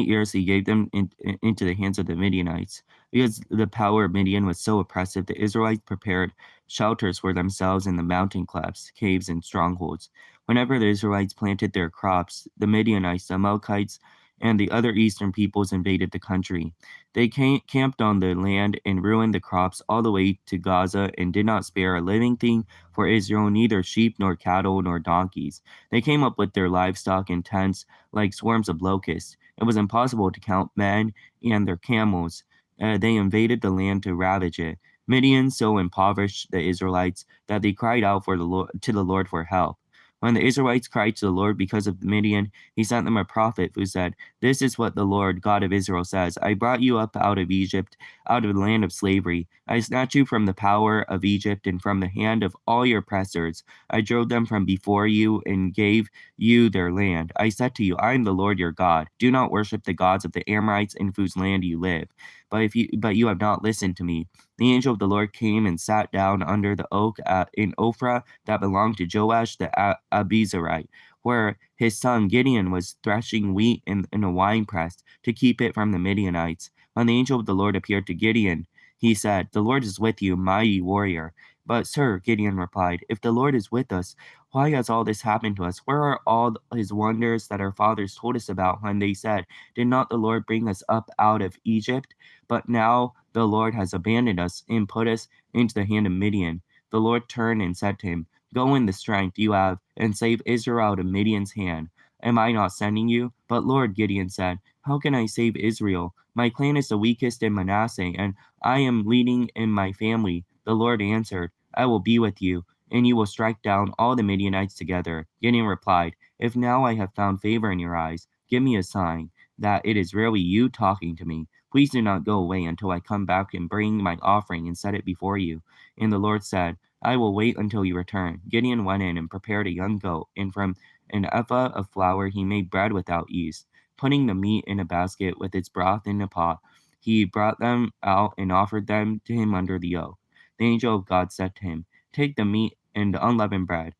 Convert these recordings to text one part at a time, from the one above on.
years he gave them into the hands of the Midianites. Because the power of Midian was so oppressive, the Israelites prepared shelters for themselves in the mountain clefts, caves, and strongholds. Whenever the Israelites planted their crops, the Midianites, the Amalekites, and the other eastern peoples invaded the country. They camped on the land and ruined the crops all the way to Gaza and did not spare a living thing for Israel, neither sheep nor cattle nor donkeys. They came up with their livestock in tents like swarms of locusts. It was impossible to count men and their camels. They invaded the land to ravage it. Midian so impoverished the Israelites that they cried out to the Lord for help. When the Israelites cried to the Lord because of Midian, he sent them a prophet who said, "This is what the Lord, God of Israel, says. I brought you up out of Egypt, out of the land of slavery. I snatched you from the power of Egypt and from the hand of all your oppressors. I drove them from before you and gave you their land. I said to you, I am the Lord your God. Do not worship the gods of the Amorites in whose land you live. But you have not listened to me." The angel of the Lord came and sat down under the oak in Ophrah that belonged to Joash the Abizarite, where his son Gideon was threshing wheat in a winepress to keep it from the Midianites. When the angel of the Lord appeared to Gideon, he said, "The Lord is with you, mighty warrior." "But, sir," Gideon replied, "if the Lord is with us, why has all this happened to us? Where are all his wonders that our fathers told us about when they said, 'Did not the Lord bring us up out of Egypt?' But now the Lord has abandoned us and put us into the hand of Midian." The Lord turned and said to him, "Go in the strength you have and save Israel out of Midian's hand. Am I not sending you?" "But Lord," Gideon said, "how can I save Israel? My clan is the weakest in Manasseh, and I am leading in my family." The Lord answered, "I will be with you, and you will strike down all the Midianites together." Gideon replied, "If now I have found favor in your eyes, give me a sign that it is really you talking to me. Please do not go away until I come back and bring my offering and set it before you." And the Lord said, "I will wait until you return." Gideon went in and prepared a young goat, and from an ephah of flour he made bread without yeast. Putting the meat in a basket with its broth in a pot, he brought them out and offered them to him under the oak. The angel of God said to him, "Take the meat and the unleavened bread,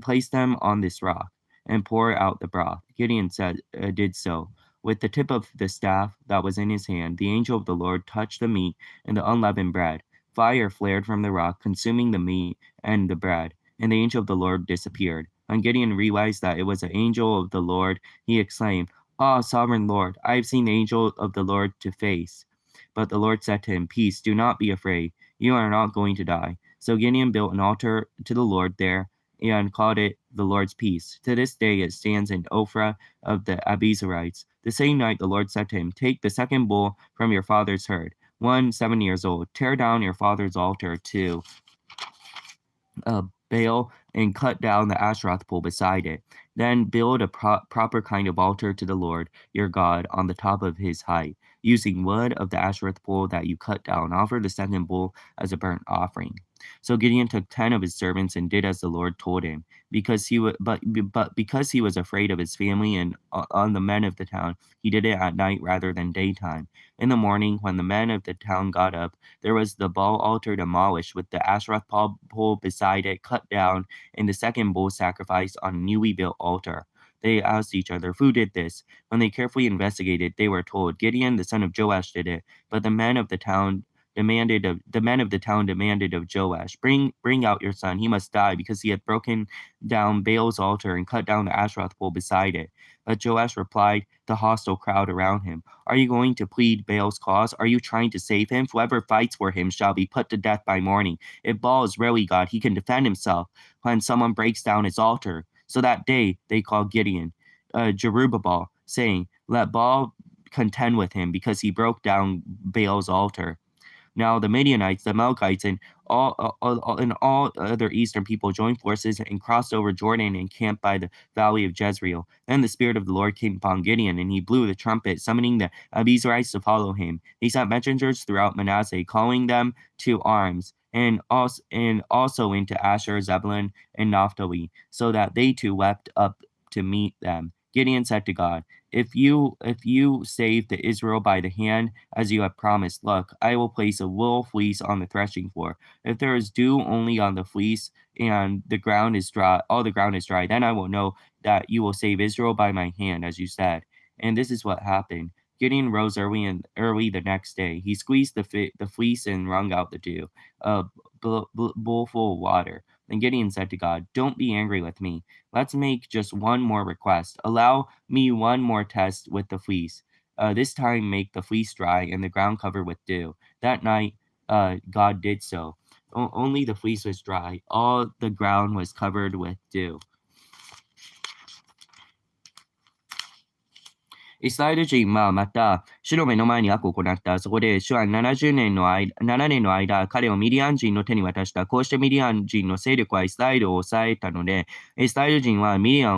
place them on this rock, and pour out the broth." Gideon did so. With the tip of the staff that was in his hand, the angel of the Lord touched the meat and the unleavened bread. Fire flared from the rock, consuming the meat and the bread, and the angel of the Lord disappeared. When Gideon realized that it was the angel of the Lord, he exclaimed, "Ah, sovereign Lord, I have seen the angel of the Lord to face." But the Lord said to him, "Peace, do not be afraid. You are not going to die." So Gideon built an altar to the Lord there and called it the Lord's Peace. To this day it stands in Ophrah of the Abizarites. The same night the Lord said to him, "Take the second bull from your father's herd, one 7 years old. Tear down your father's altar to Baal and cut down the Asheroth pole beside it. Then build a proper kind of altar to the Lord your God on the top of his height, using wood of the Asheroth pole that you cut down. Offer the second bull as a burnt offering." So Gideon took 10 of his servants and did as the Lord told him, but because he was afraid of his family and on the men of the town, he did it at night rather than daytime. In the morning, when the men of the town got up, there was the Baal altar demolished, with the Asheroth pole beside it cut down, and the second bull sacrificed on a newly built altar. They asked each other, "Who did this?" When they carefully investigated, they were told, "Gideon, the son of Joash, did it." But the men of the town demanded of Joash, "Bring out your son. He must die, because he had broken down Baal's altar and cut down the Asheroth pole beside it." But Joash replied the hostile crowd around him, "Are you going to plead Baal's cause? Are you trying to save him? Whoever fights for him shall be put to death by morning. If Baal is really God, he can defend himself when someone breaks down his altar." So that day they called Gideon Jerubbaal, saying, "Let Baal contend with him, because he broke down Baal's altar." Now the Midianites, the Amalekites, and all other eastern people joined forces and crossed over Jordan and camped by the valley of Jezreel. Then the Spirit of the Lord came upon Gideon, and he blew the trumpet, summoning the Abizarites to follow him. He sent messengers throughout Manasseh, calling them to arms, and also into Asher, Zebulun, and Naphtali, so that they too wept up to meet them. Gideon said to God, if you save the Israel by the hand, as you have promised, look, I will place a wool fleece on the threshing floor. If there is dew only on the fleece and the ground is dry, all the ground is dry, then I will know that you will save Israel by my hand, as you said. And this is what happened. Gideon rose early the next day. He squeezed the fleece and wrung out the dew, a bowl full of water. Then Gideon said to God, "Don't be angry with me. Let's make just one more request. Allow me one more test with the fleece. This time make the fleece dry and the ground covered with dew." That night, God did so. Only the fleece was dry. All the ground was covered with dew. イスラエル人はまた、主の目の前に悪を行った。そこで主は7年の間、彼をミディアン人の手に渡した。こうしてミディアン人の勢力はイスラエルを抑えたので、イスラエル人はミディア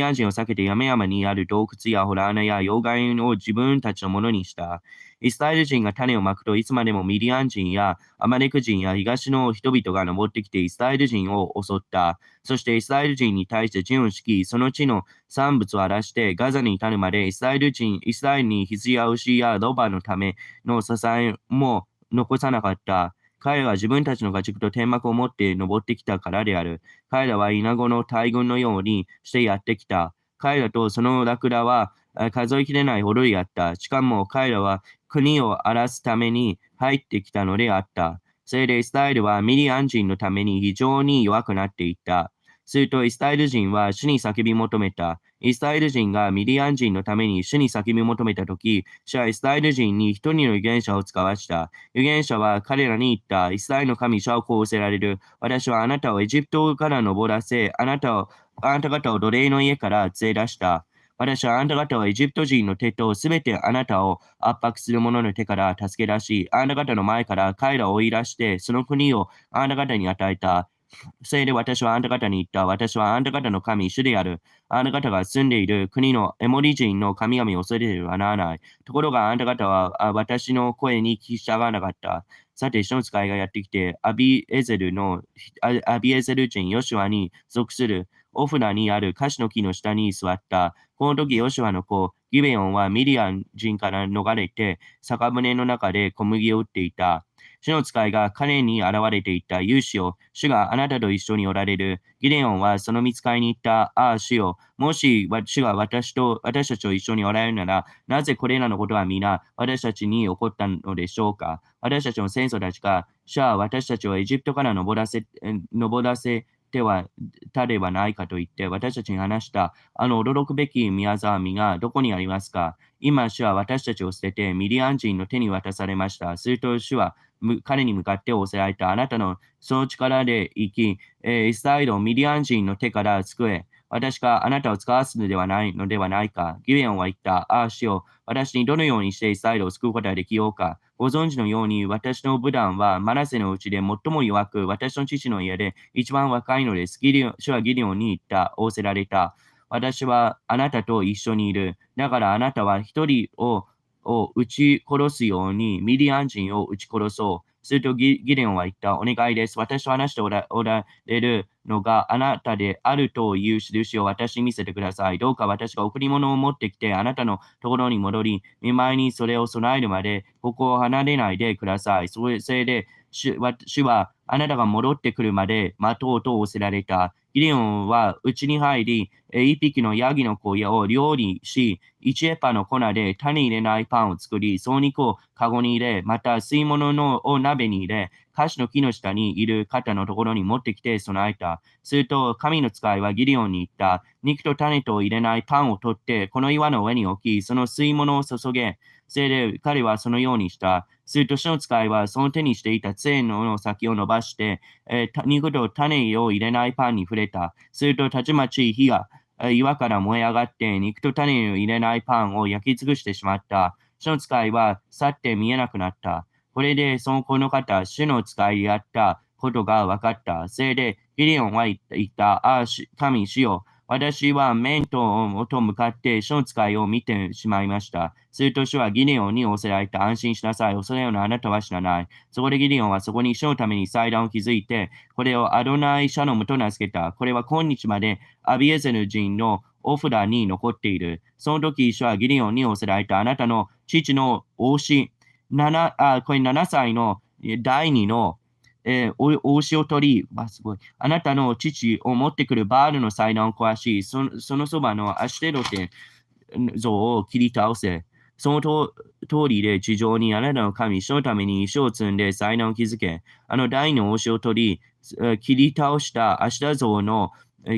ン人を避けて山々にある洞窟や洞穴や溶岩を自分たちのものにした。イスラエル人が種をまくといつまでもミディアン人やアマレク人や東の人々が登ってきてイスラエル人を襲った。そしてイスラエル人に対して陣を敷き、その地の産物を荒らしてガザに至るまでイスラエルに羊や牛やロバのための支えも残さなかった。彼らは自分たちの家畜と天幕を持って登ってきたからである。彼らはイナゴの大群のようにしてやってきた。彼らとそのラクダは数えきれないほどであった。しかも彼らは国を荒らすために入ってきたのであった。それでイスラエルはミディアン人のために非常に弱くなっていった。するとイスラエル人は主に叫び求めた。イスラエル人がミディアン人のために主に叫び求めたとき、主はイスラエル人に一人の預言者を使わした。預言者は彼らに言った。イスラエルの神主はこう仰せられる。私はあなたをエジプトから登らせ、あなた方を奴隷の家から連れ出した。私はあなた方をエジプト人の手とすべてあなたを圧迫する者の手から助け出し、あなた方の前から彼らを追い出して、その国をあなた方に与えた。それで私はあなた方に言った。私はあなた方の神、主である。あなた方が住んでいる国のエモリ人の神々を恐れてはならない。ところがあなた方は私の声に聞き従わなかった。さて、主の使いがやってきて、アビエゼル人ヨシュアに属するオフラにあるカシの木の下に座った。この時、ヨシュアの子、ギベオンはミディアン人から逃れて、酒舟の中で小麦を打っていた。主の使いが彼に現れていった。勇士よ、主があなたと一緒におられる。ギデオンはその見つかりに言った。ああ、主よ、もし主が私たちと一緒におられるなら、なぜこれらのことは皆私たちに起こったのでしょうか。私たちの先祖たちが、主は私たちをエジプトから登らせてはたではないかと言って私たちに話したあの驚くべき宮沢みがどこにありますか。今主は私たちを捨ててミディアン人の手に渡されました。すると主は彼に向かって仰せられた。あなたのその力で生き、イスラエルをミディアン人の手から救え。私があなたを使わすのではないか。ギベオンは言った。ああ、主よ、私にどのようにしてイスラエルを救うことができようか。ご存知のように、私のブダンはマナセのうちで最も弱く、私の父の家で一番若いのです。主はギデオンに言った。仰せられた。私はあなたと一緒にいる。だからあなたは一人を撃ち殺すようにミディアン人を撃ち殺そう。するとギデオンは言った。お願いです。私と話しておられるのがあなたであるという印を私に見せてください。どうか私が贈り物を持ってきてあなたのところに戻り、見舞いにそれを備えるまでここを離れないでください。それで主はあなたが戻ってくるまで待とうと仰せられた。ギデオンは家に入り、一匹のヤギの子を料理し、一エパの粉で種入れないパンを作り、その肉をカゴに入れ、また吸い物を鍋に入れ、カシの木の下にいる方のところに持ってきて備えた。すると、神の使いはギデオンに言った。肉と種と入れないパンを取って、この岩の上に置き、その吸い物を注げ。それで彼はそのようにした。すると、主の使いはその手にしていた杖の先を伸ばして、肉と種を入れないパンに触れた。すると、たちまち火が岩から燃え上がって、肉と種を入れないパンを焼き尽くしてしまった。主の使いは去って見えなくなった。これで、この方、主の使いであったことが分かった。それで、ギデオンは言った。ああ、神主よ。私は面と向かって主の使いを見てしまいました。すると主はギデオンに仰せられた。安心しなさい。恐れようなあなたは知らない。そこでギデオンはそこに主のために祭壇を築いて、これをアドナイ・シャノムと名付けた。これは今日までアビエゼル人のオフラに残っている。その時、主はギデオンに仰せられた。あなたの父のこれ7歳の第2のお牛を取り、すごい。あなたの父を持ってくるバールの祭壇を壊し、そのそばのアシュテロテ像を切り倒せ。その通りで地上にあなたの神、主のために石を積んで祭壇を築け。大の王子を取り、切り倒したアシュタ像の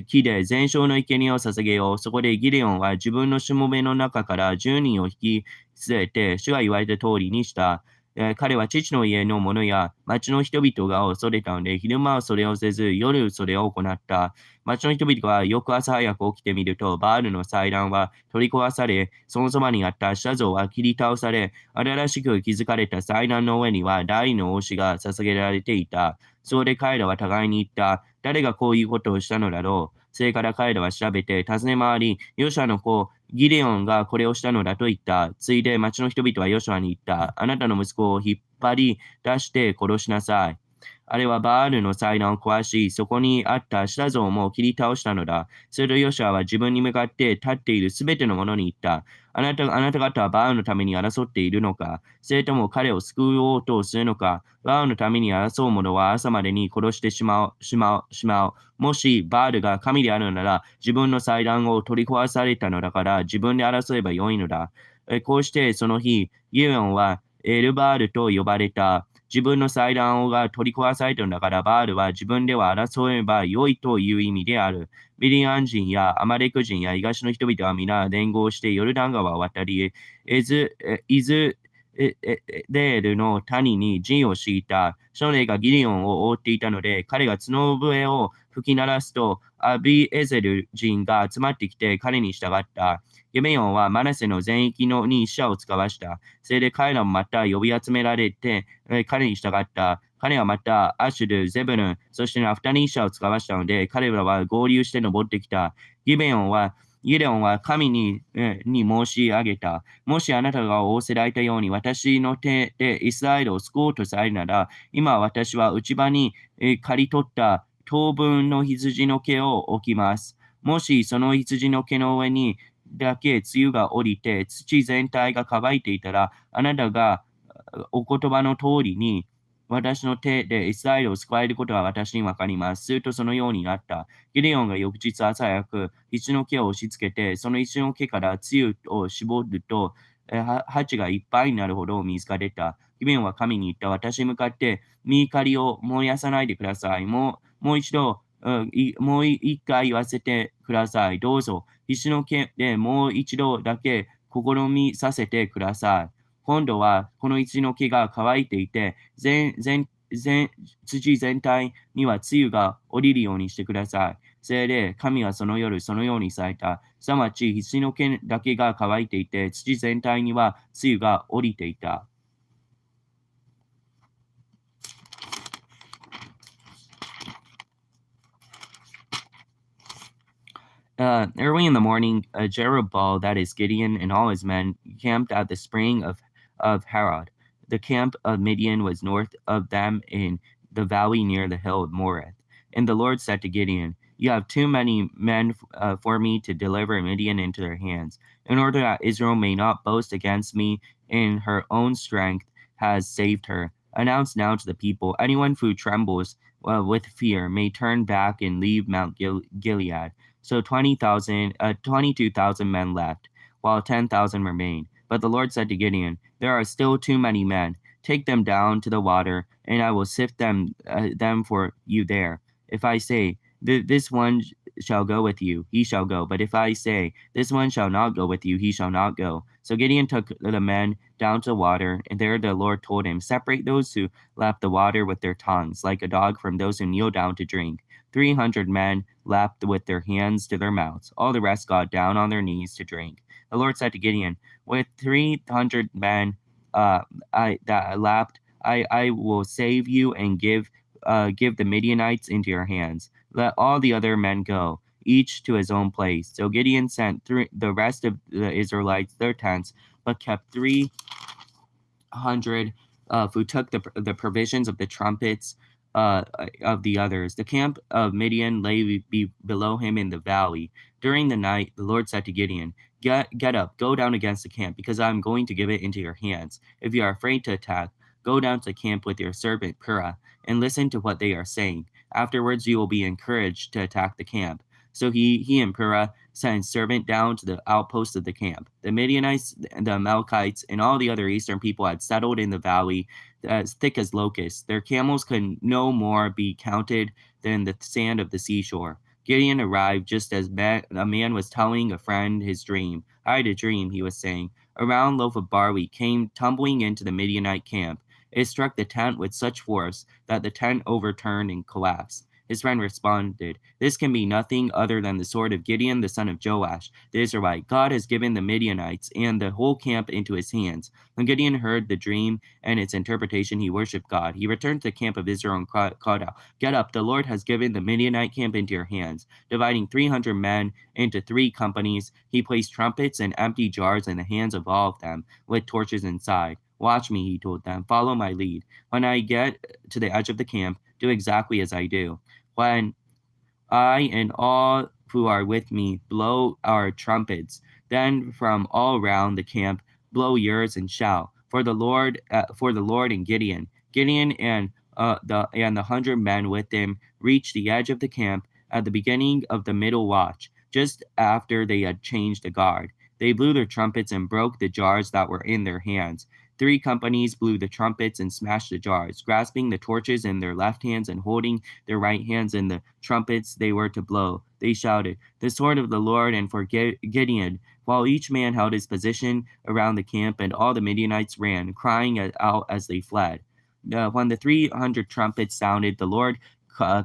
木で全焼の生贄を捧げよう。そこでギデオンは自分のしもべの中から10人を引き連れて、主が言われた通りにした。彼は父の家の者や町の人々が恐れたので、昼間はそれをせず、夜それを行った。町の人々は翌朝早く起きてみると、バールの祭壇は取り壊され、そのそばにあったアシュタ像は切り倒され、新しく築かれた祭壇の上には大の王子が捧げられていた。そこで彼らは互いに言った。誰がこういうことをしたのだろう。それから彼らは調べて尋ね回り、ヨシュアの子、ギデオンがこれをしたのだと言った。ついで町の人々はヨシュアに言った。あなたの息子を引っ張り出して殺しなさい。あれはバールの祭壇を壊し、そこにあったアシュタ像も切り倒したのだ。するとヨシュアは自分に向かって立っているすべての者に言った。あなた方はバールのために争っているのか、それとも彼を救おうとするのか。バールのために争う者は朝までに殺してしまう。もしバールが神であるのなら、自分の祭壇を取り壊されたのだから自分で争えばよいのだ。こうしてその日、ギデオンはエルバールと呼ばれた。自分の祭壇が取り壊されたのだから、バールは自分では争えば良いという意味である。ミディアン人やアマレク人や東の人々は皆連合してヨルダン川を渡り、イズレールの谷に陣を敷いた。その霊がギデオンを覆っていたので、彼が角笛を吹き鳴らすと、アビエゼル人が集まってきて彼に従った。ギベヨンはマナセの全域に死者を使わした。それで彼らもまた呼び集められて、彼に従った。彼はまたアシュル、ゼブルン、そしてナフタリ死者を使わしたので、彼らは合流して登ってきた。ギデオンは神に申し上げた。もしあなたが仰せられたように私の手でイスラエルを救おうとされるなら、今私は内場に刈り取った当分の羊の毛を置きます。もしその羊の毛の上にだけ梅雨が降りて土全体が乾いていたら、あなたがお言葉の通りに私の手でイスラエルを救われることは私にわかります。するとそのようになった。ギデオンが翌日朝早く石の毛を押し付けて、その石の毛からつゆを絞ると、鉢がいっぱいになるほど水が出た。ギデオンは神に言った。私に向かって、身怒りを燃やさないでください。もう一度、もう一回言わせてください。どうぞ、石の毛でもう一度だけ試みさせてください。今度はこの石の毛が乾いていて、土全体には露雨が降りるようにしてください。それで神はその夜そのようにされた。すなわち石の毛だけが乾いていて、土全体には露雨が降りていた。Early in the morning, Jerubbaal, that is Gideon, and all his men camped at the spring of Harod. The camp of Midian was north of them in the valley near the hill of Moreth. And the Lord said to Gideon, You have too many men for me to deliver Midian into their hands, in order that Israel may not boast against me in her own strength has saved her. Announce now to the people, anyone who trembles with fear may turn back and leave Mount Gilead. So 22,000 men left, while 10,000 remained. But the Lord said to Gideon, There are still too many men. Take them down to the water, and I will sift them for you there. If I say, This one shall go with you, he shall go. But if I say, This one shall not go with you, he shall not go. So Gideon took the men down to the water, and there the Lord told him, Separate those who lap the water with their tongues, like a dog from those who kneel down to drink. 300 men lapped with their hands to their mouths. All the rest got down on their knees to drink. The Lord said to Gideon, With 300 men that lapped, I will save you and give the Midianites into your hands. Let all the other men go, each to his own place. So Gideon sent the rest of the Israelites their tents, but kept 300 who took the provisions of the trumpets of the others. The camp of Midian lay below him in the valley. During the night, the Lord said to Gideon, Get up, go down against the camp, because I am going to give it into your hands. If you are afraid to attack, go down to the camp with your servant Purah, and listen to what they are saying. Afterwards, you will be encouraged to attack the camp. So he and Purah sent his servant down to the outposts of the camp. The Midianites, the Amalekites, and all the other eastern people had settled in the valley as thick as locusts. Their camels could no more be counted than the sand of the seashore. Gideon arrived just as a man was telling a friend his dream. I had a dream, he was saying. A round loaf of barley came tumbling into the Midianite camp. It struck the tent with such force that the tent overturned and collapsed. His friend responded, This can be nothing other than the sword of Gideon, the son of Joash, the Israelite. God has given the Midianites and the whole camp into his hands. When Gideon heard the dream and its interpretation, he worshipped God. He returned to the camp of Israel and called out, Get up, the Lord has given the Midianite camp into your hands. Dividing 300 men into 3 companies, he placed trumpets and empty jars in the hands of all of them, with torches inside. Watch me, he told them. Follow my lead. When I get to the edge of the camp, do exactly as I do. When I and all who are with me blow our trumpets, then from all around the camp blow yours and shout for the Lord and Gideon. Gideon and the 100 men with him reached the edge of the camp at the beginning of the middle watch, just after they had changed the guard. They blew their trumpets and broke the jars that were in their hands. 3 companies blew the trumpets and smashed the jars, grasping the torches in their left hands and holding their right hands in the trumpets they were to blow. They shouted, The sword of the Lord and for Gideon, while each man held his position around the camp, and all the Midianites ran, crying out as they fled. When the 300 trumpets sounded, the Lord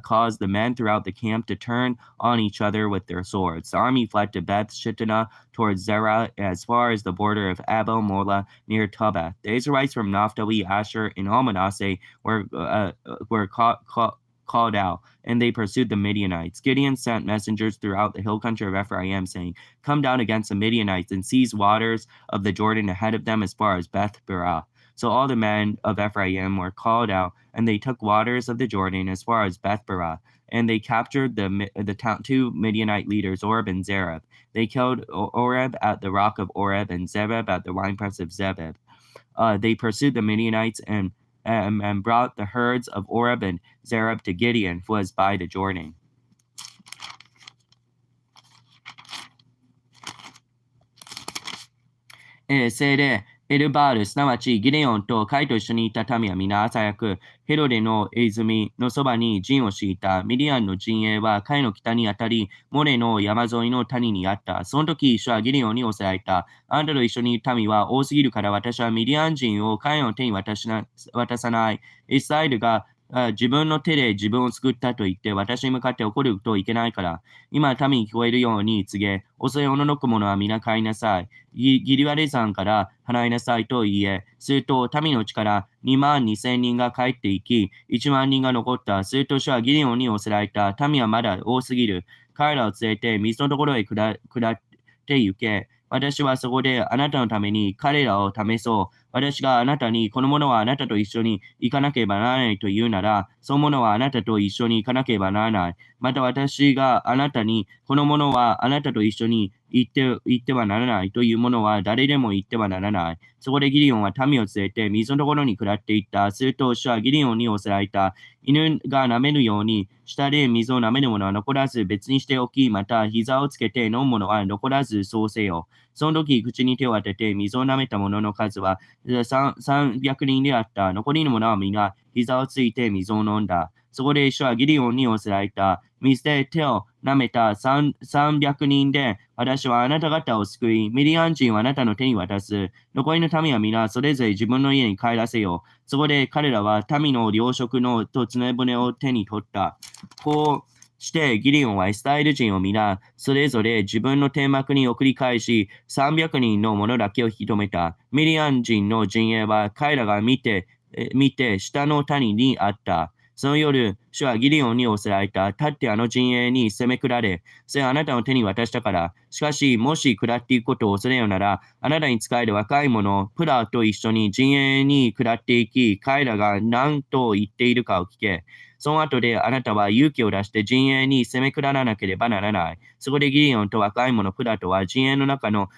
caused the men throughout the camp to turn on each other with their swords. The army fled to Beth Shittana towards Zerah as far as the border of Abel Mola near Tabeth. The Israelites from Naphtali, Asher, and all Manasseh were called out, and they pursued the Midianites. Gideon sent messengers throughout the hill country of Ephraim, saying, Come down against the Midianites and seize waters of the Jordan ahead of them as far as Beth Barah. So all the men of Ephraim were called out, and they took waters of the Jordan as far as Beth Barah, and they captured the 2 Midianite leaders, Oreb and Zereb. They killed Oreb at the rock of Oreb and Zebeb at the winepress of Zebeb. They pursued the Midianites and brought the herds of Oreb and Zereb to Gideon, who was by the Jordan. 聖霊エルバール、すなわちギデオンと彼と一緒にいた民は皆朝早く、ヘロデの泉のそばに陣を敷いた。ミディアンの陣営は彼の北にあたり、モレの山沿いの谷にあった。その時、主はギデオンに仰せられた。あんたと一緒にいる民は多すぎるから、私はミディアン人を彼の手に渡さない。イスラエルが自分の手で自分を救ったと言って私に向かって怒るといけないから、今民に聞こえるように告げ、遅いおののく者は皆帰りなさい。ギリワレ山から離れなさいと言え、すると民のうちから22,000人が帰っていき、1万人が残った。すると主はギデオンに仰せられた。民はまだ多すぎる。彼らを連れて水のところへ下って行け。私はそこであなたのために彼らを試そう。私があなたにこの者はあなたと一緒に行かなければならないと言うなら、その者はあなたと一緒に行かなければならない。また私があなたにこの者はあなたと一緒に行ってはならないという者は誰でも行ってはならない。そこでギデオンは民を連れて水のところに下って行った。すると主はギデオンに仰せられた。犬が舐めるように下で水を舐める者は残らず別にしておき、また膝をつけて飲む者は残らずそうせよ。その時口に手を当てて水を舐めた者の数は300人であった。残りの者は皆膝をついて水を飲んだ。そこで主はギデオンに仰せられた。水で手を舐めた300人で私はあなた方を救い、ミディアン人はあなたの手に渡す。残りの民は皆それぞれ自分の家に帰らせよう。そこで彼らは民の糧食のと常船を手に取った。こうしてギデオンはイスラエル人を皆それぞれ自分の天幕に送り返し、300人の者だけを引き止めた。ミディアン人の陣営は彼らが見て下の谷にあった。その夜、主はギデオンに仰せられた。立ってあの陣営に攻め下れ。それはあなたの手に渡したから。しかし、もし下っていくことを恐れようなら、あなたに仕える若い者、プラと一緒に陣営に下っていき、彼らが何と言っているかを聞け。その後であなたは勇気を出して陣営に攻め下らなければならない。そこでギデオンと若い者プラとは陣営の中の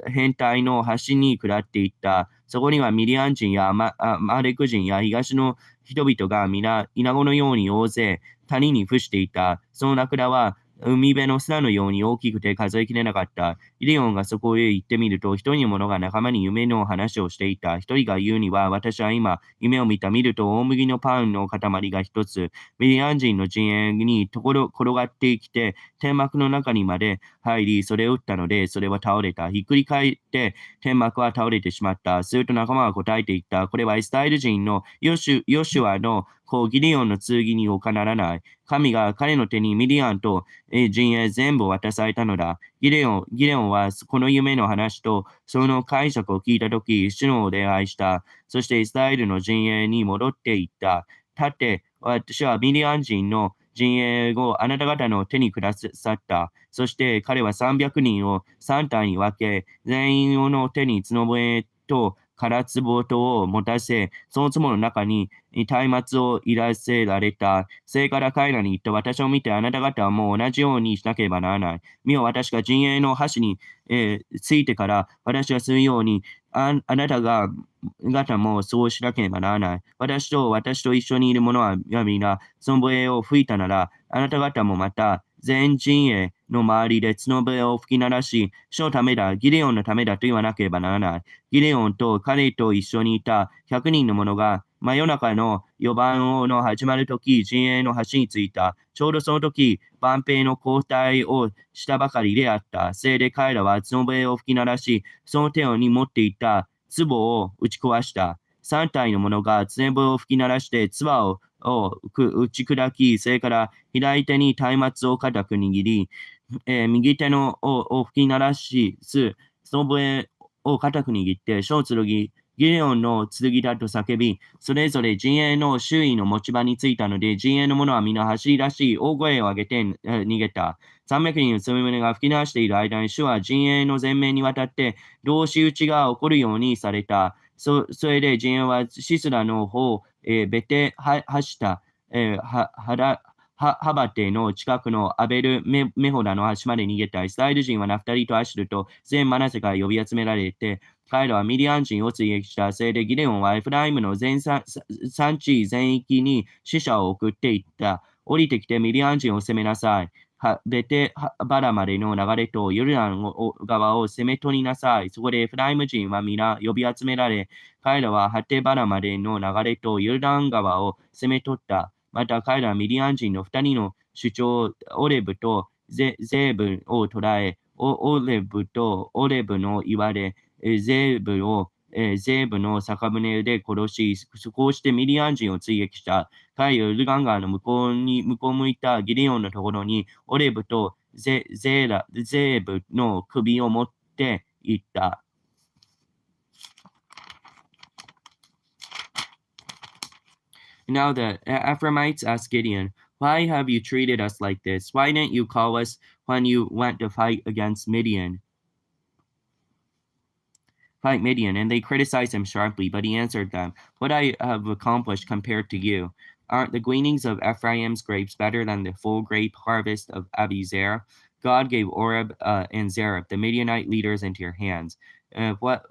変態の端に下っていった。そこにはミディアン人やマレク人や東の人々が皆稲子のように大勢谷に伏していた。そのラクダは海辺の砂のように大きくて数えきれなかった。ギデオンがそこへ行ってみると、一人の者が仲間に夢の話をしていた。一人が言うには、私は今、夢を見た。見ると、大麦のパンの塊が一つ、ミディアン人の陣営に転がってきて、天幕の中にまで入り、それを打ったので、それは倒れた。ひっくり返って、天幕は倒れてしまった。すると仲間は答えていった。これはイスラエル人のヨシュアの子ギデオンの剣に他ならない。神が彼の手にミディアンと陣営全部を渡されたのだ。ギデオンはこの夢の話とその解釈を聞いたとき、主のお礼拝した。そしてイスラエルの陣営に戻っていった。立って、私はミディアン人の陣営をあなた方の手にくださった。そして彼は300人を3体に分け、全員の手に角笛と唐壺とを持たせ、その壺の中に松明をいらせられた。それから彼らに言った。私を見てあなた方はもう同じようにしなければならない。見よ、私が陣営の端に、ついてから私がするように、あなた方もそうしなければならない。私と一緒にいる者は皆、その笛を吹いたなら、あなた方もまた、全陣営の周りで角笛を吹き鳴らし、主のためだ、ギデオンのためだと言わなければならない。ギデオンと彼と一緒にいた100人の者が、真夜中の4番の始まるとき、陣営の端に着いた。ちょうどその時、万兵の交代をしたばかりであった。せいで彼らは角笛を吹き鳴らし、その手に持っていた壺を打ち壊した。3体の者が角笛を吹き鳴らして、唾を打ち砕き、それから左手に松明を固く握り、右手を吹き鳴らし、その笛を固く握って、小剣、ギデオンの剣だと叫び、それぞれ陣営の周囲の持ち場についたので、陣営の者は皆走り出し、大声を上げて逃げた。300人のつむむが吹き鳴らしている間に、主は陣営の前面に渡って、同士打ちが起こるようにされた。それで陣営はシスラの方、ベテハシタ、ハバテの近くのアベルメホラの橋まで逃げた。イスラエル人はナフタリとアシュルと全マナセから呼び集められて、彼らはミディアン人を追撃した。せいでギデオンはエフライムの全産地全域に死者を送っていった。降りてきてミディアン人を攻めなさい。ベテバラまでの流れとヨルダン側を攻め取りなさい。そこでエフライム人は皆呼び集められ、彼らはハテバラまでの流れとヨルダン川を攻め取った。また彼らはミディアン人の2人の首長、オレブとゼーブを捕らえ、オレブとオレブの岩でゼーブの酒舟で殺し、こうしてミディアン人を追撃した。彼ヨルダン川の向こう向いたギデオンのところに、オレブとゼーブの首を持って行った。Now the Ephraimites asked Gideon, "Why have you treated us like this? Why didn't you call us when you went to fight Midian? And they criticized him sharply, but he answered them, "What I have accomplished compared to you? Aren't the gleanings of Ephraim's grapes better than the full grape harvest of Abizer? God gave Oreb and Zerah, the Midianite leaders, into your hands. What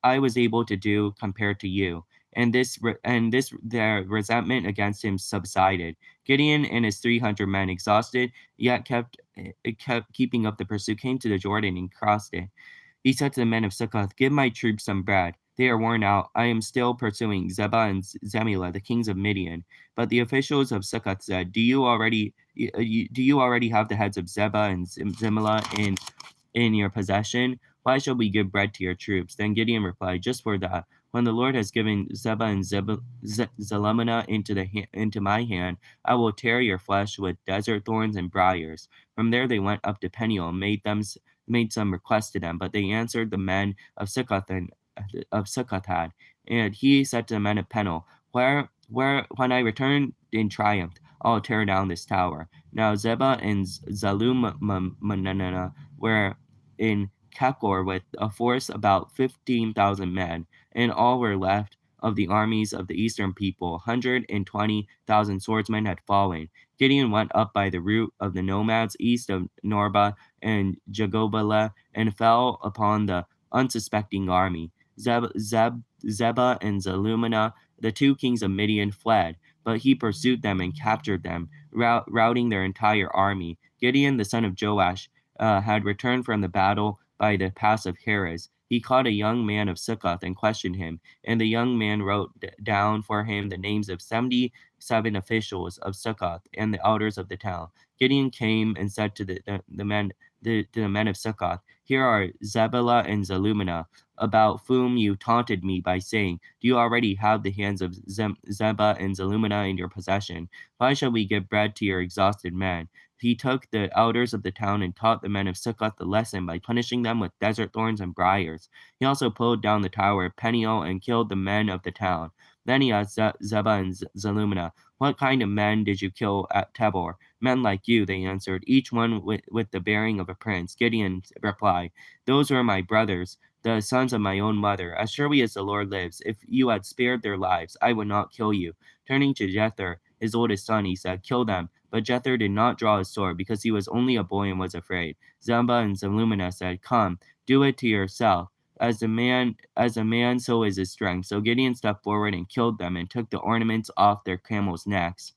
I was able to do compared to you." And their resentment against him subsided. Gideon and his 300 men, exhausted yet kept keeping up the pursuit, came to the Jordan and crossed it. He said to the men of Succoth, "Give my troops some bread. They are worn out. I am still pursuing Zebah and Zemillah, the kings of Midian." But the officials of Succoth said, Do you already have the heads of Zebah and Zemillah in your possession? Why shall we give bread to your troops? Then Gideon replied, "Just for that. When the Lord has given Zebah and Zalmunna into my hand, I will tear your flesh with desert thorns and briars." From there they went up to Peniel and made some requests to them, but they answered the men of Succoth had. And he said to the men of Peniel, when I return in triumph, I'll tear down this tower. Now Zebah and Zalmunna were in Kakor with a force about 15,000 men, and all were left of the armies of the eastern people. 120,000 swordsmen had fallen. Gideon went up by the route of the nomads east of Norba and Jagobala and fell upon the unsuspecting army. Zebah and Zalmunna, the two kings of Midian, fled. but he pursued them and captured them, routing their entire army. Gideon, the son of Joash, had returned from the battle by the pass of Heres. He caught a young man of Succoth and questioned him, and the young man wrote down for him the names of 77 officials of Succoth and the elders of the town. Gideon came and said to the men of Succoth, "Here are Zebulun and Zalmunna, about whom you taunted me by saying, 'Do you already have the hands of Zebah and Zalmunna in your possession? Why shall we give bread to your exhausted men?'" He took the elders of the town and taught the men of Succoth the lesson by punishing them with desert thorns and briars. He also pulled down the tower of Peniel and killed the men of the town. Then he asked Zebah and Zalmunna, "What kind of men did you kill at Tabor?" "Men like you," they answered, "each one with the bearing of a prince." Gideon replied, "Those were my brothers, the sons of my own mother. As surely as the Lord lives, if you had spared their lives, I would not kill you." Turning to Jether, his oldest son, he said, "Kill them." But Jether did not draw his sword because he was only a boy and was afraid. Zebah and Zalmunna said, "Come, do it to yourself. As a man, so is his strength." So Gideon stepped forward and killed them and took the ornaments off their camels' necks.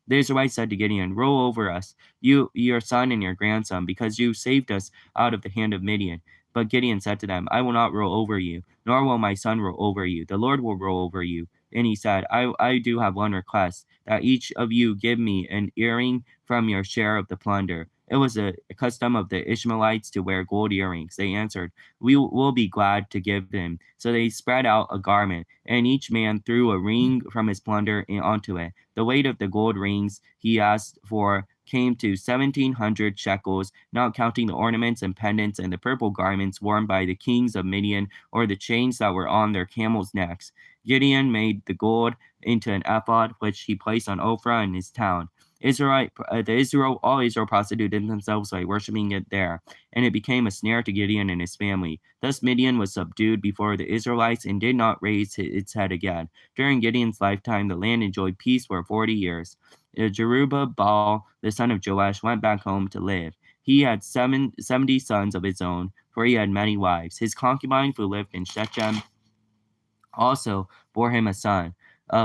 The Israelites said to Gideon, "Roll over us, your son and your grandson, because you saved us out of the hand of Midian." But Gideon said to them, "I will not roll over you, nor will my son roll over you. The Lord will roll over you." And he said, I do have one request, that each of you give me an earring from your share of the plunder." It was a custom of the Ishmaelites to wear gold earrings. They answered, "We will be glad to give them." So they spread out a garment, and each man threw a ring from his plunder onto it. The weight of the gold rings he asked for came to 1,700 shekels, not counting the ornaments and pendants and the purple garments worn by the kings of Midian, or the chains that were on their camels' necks. Gideon made the gold into an ephod, which he placed on Ophrah in his town. All Israel prostituted themselves by worshiping it there, and it became a snare to Gideon and his family. Thus Midian was subdued before the Israelites and did not raise its head again. During Gideon's lifetime, the land enjoyed peace for 40 years. Jerubbaal, the son of Joash, went back home to live. He had 70 sons of his own, for he had many wives. His concubine who lived in Shechem also bore him a son,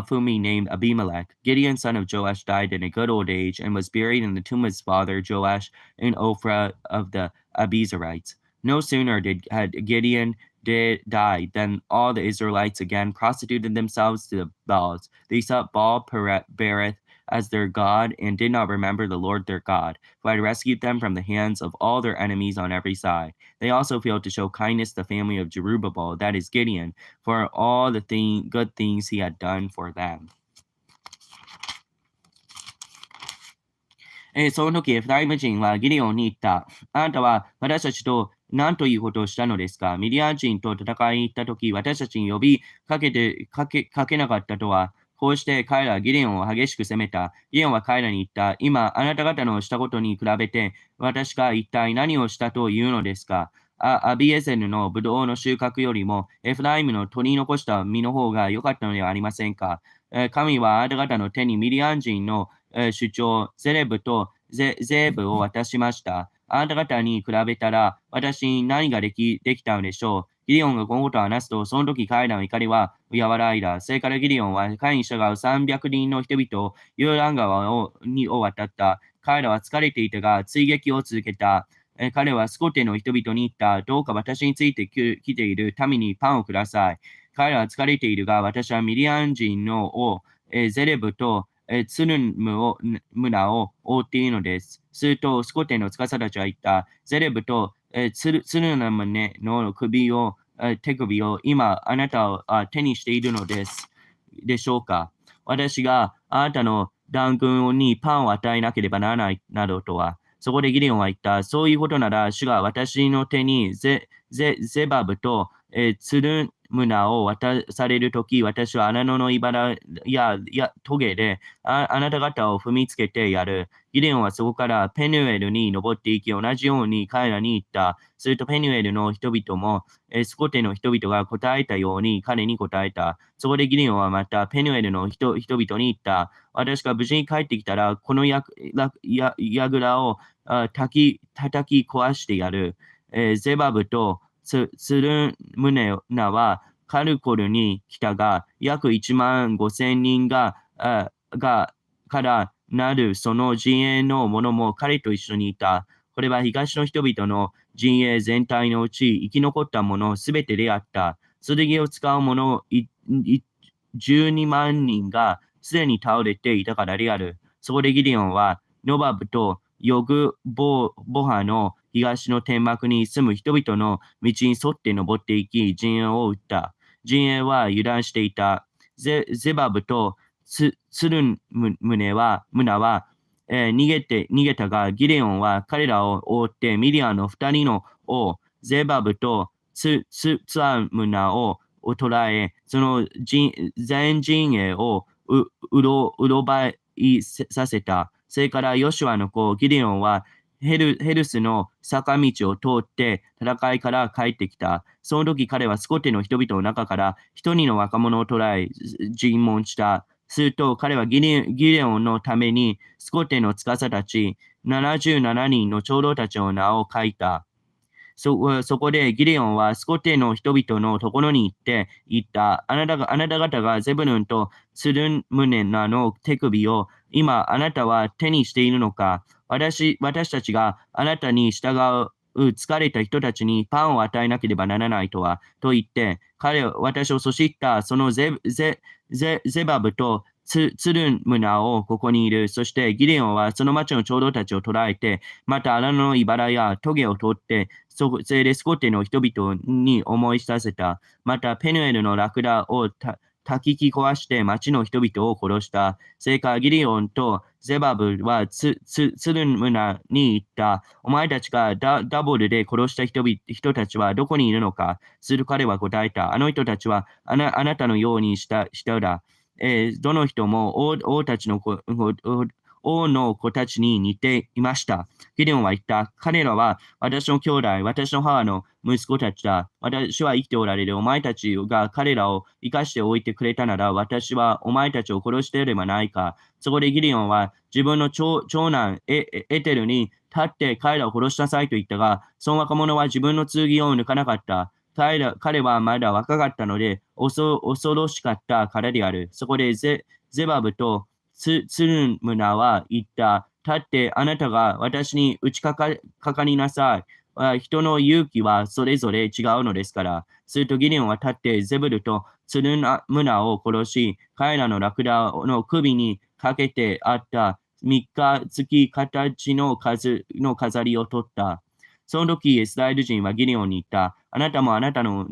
whom he named Abimelech. Gideon, son of Joash, died in a good old age and was buried in the tomb of his father Joash in Ophrah of the Abiezrites. No sooner had Gideon died than all the Israelites again prostituted themselves to the Baals. They sought Baal Berith as their god and did not remember the Lord their God, who had rescued them from the hands of all their enemies on every side. They also failed to show kindness to the family of Jerubbaal, that is Gideon, for all the good things he had done for them. その時、エフライム人はギデオンに言った。あなたは私たちと何ということをしたのですか？ミディアン人と戦いに行った時、私たちに呼びかけなかったとは。こうして彼らはギデオンを激しく責めた。ギデオンは彼らに言った。今、あなた方のしたことに比べて、私が一体何をしたというのですか？アビエゼルのブドウの収穫よりも、エフライムの取り残した実の方が良かったのではありませんか？神はあなた方の手にミディアン人の主張、ゼレブとゼーブを渡しました。あなた方に比べたら、私に何ができたのでしょう。ギデオンがこのことを話すと、その時彼らの怒りは和らいだ。それからギデオンは彼に従う300人の人々をヨルダン川を渡った。彼らは疲れていたが、追撃を続けた。彼はスコテの人々に言った。どうか私について来ている民にパンをください。彼らは疲れているが、私はミディアン人のゼレブとツルムナを覆っているのです。すると、スコテの司たちは言った。ゼレブとツルムネの手首を今あなたは手にしているのでしょうか？私があなたの団軍にパンを与えなければならないなどとは。そこでギデオンは言った。そういうことなら、主が私の手にゼバブとツルムナを渡されるとき、私は穴の茨やトゲであなた方を踏みつけてやる。ギデオンはそこからペヌエルに登っていき、同じように彼らに言った。するとペヌエルの人々もスコテの人々が答えたように彼に答えた。そこでギデオンはまたペヌエルの人々に言った。私が無事に帰ってきたら、この櫓を叩き壊してやる。ゼバブとツルムネナはカルコルに来たが、約1万5千人がからなるその陣営の者も彼と一緒にいた。これは東の人々の陣営全体のうち生き残った者すべてであった。剣を使う者12万人がすでに倒れていたからである。そこでギデオンはノバブとヨグボハの東の天幕に住む人々の道に沿って登っていき、陣営を撃った。陣営は油断していた。ゼバブとツルンムナは、逃げたが、ギデオンは彼らを追ってミディアンの2人の王、ゼバブとツアムナを捕らえ、その全陣営をうろばいさせた。それからヨシュアの子、ギデオンはヘルスの坂道を通って戦いから帰ってきた。その時彼はスコテの人々の中から一人の若者を捕らえ、尋問した。すると彼はギデオンのためにスコテの司たち77人の長老たちの名を書いた。そこでギデオンはスコテの人々のところに行って言った。あなた方がゼブルンとツルンムネナの手首を今あなたは手にしているのか。私たちがあなたに従う疲れた人たちにパンを与えなければならないと言って、私をそしったそのゼバブとツルンムナをここにいる。そしてギデオンはその町の長老たちを捕らえて、また荒野の茨や棘を通って、それでスコテの人々に思い知らせた。またペヌエルのラクダを焚き壊して町の人々を殺した。それからギデオンとゼバブはツルンムナに言った。お前たちがダボルで殺した人たちはどこにいるのか。する彼は答えた。あの人たちはあなたのようにしただ。どの人も王の子たちに似ていました。ギデオンは言った。彼らは私の兄弟、私の母の息子たちだ。私は生きておられる。お前たちが彼らを生かしておいてくれたなら、私はお前たちを殺していればないか。そこでギデオンは自分の長男エテルに立って彼らを殺しなさいと言ったが、その若者は自分の剣を抜かなかった。彼はまだ若かったので、恐ろしかったからである。そこでゼバブとツルムナは言った。立ってあなたが私に打ちかかりなさい。人の勇気はそれぞれ違うのですから。するとギデオンは立ってゼブルとツルムナを殺し、彼らのラクダの首にかけてあった三日月形の飾りを取った。その時、イスラエル人はギデオンに言った。あなたもあなたの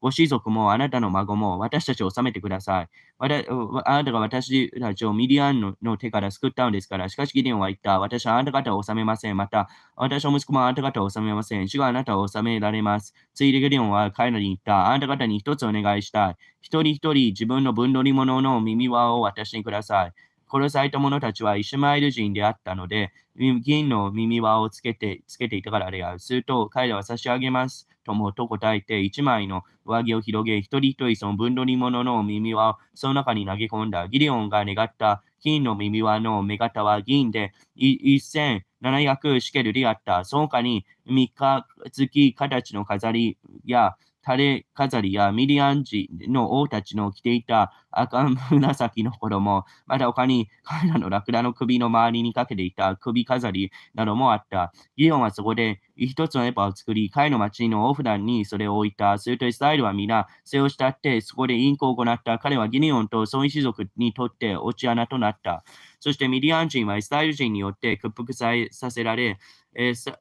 ご子族もあなたの孫も私たちを治めてください。あなたが私たちをミディアンの手から救ったのですから。しかしギデオンは言った。私はあなた方を治めません。また、私の息子もあなた方を治めません。主があなたを治められます。ついでギデオンは彼らに言った。あなた方に一つお願いしたい。一人一人自分の分取り物の耳輪を私にください。殺された者たちはイシュマエル人であったので、銀の耳輪をつけていたからである。すると、彼らは差し上げますと答えて、一枚の上着を広げ、一人一人その分取り物の耳輪をその中に投げ込んだ。ギデオンが願った金の耳輪の目型は銀で1700シケルであった。その他に三日月形の飾りや垂れ飾りやミディアン人の王たちの着ていた赤紫の衣、また他に彼らのラクダの首の周りにかけていた首飾りなどもあった。ギデオンはそこで一つのエパを作り、彼の町の大札にそれを置いた。するとイスラエルは皆、それを慕って、そこで隠行を行った。彼はギデオンとその一族にとって落ち穴となった。そしてミディアン人はイスラエル人によって屈服させられ、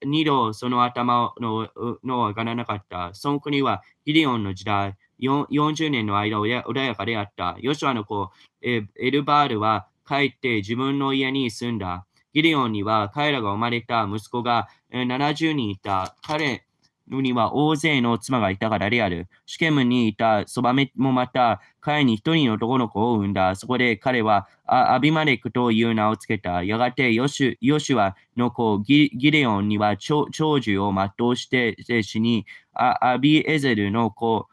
二度その頭の上がらなかった。その国はギデオンの時代、40年の間穏やかであった。ヨシュアの子、エルバールは帰って自分の家に住んだ。ギデオンには彼らが生まれた息子が70人いた。彼には大勢の妻がいたからである。シュケムにいたそばめもまた彼に一人の男の子を産んだ。そこで彼はアビマレクという名をつけた。やがてヨシュアの子ギデオンには長寿を全うして死に、アビエゼルの子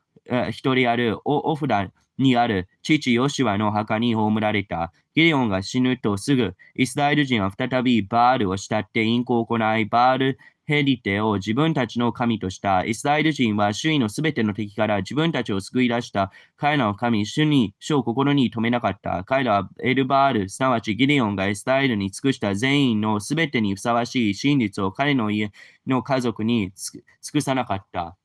一人あるオフラにある父ヨシュアの墓に葬られた。ギデオンが死ぬとすぐ、イスラエル人は再びバールを慕って淫行を行い、バールヘリテを自分たちの神とした。イスラエル人は周囲のすべての敵から自分たちを救い出した。彼らの神、主を心に留めなかった。彼らはエルバール、すなわちギデオンがイスラエルに尽くした全員のすべてにふさわしい真実を彼の家の家族に尽くさなかった。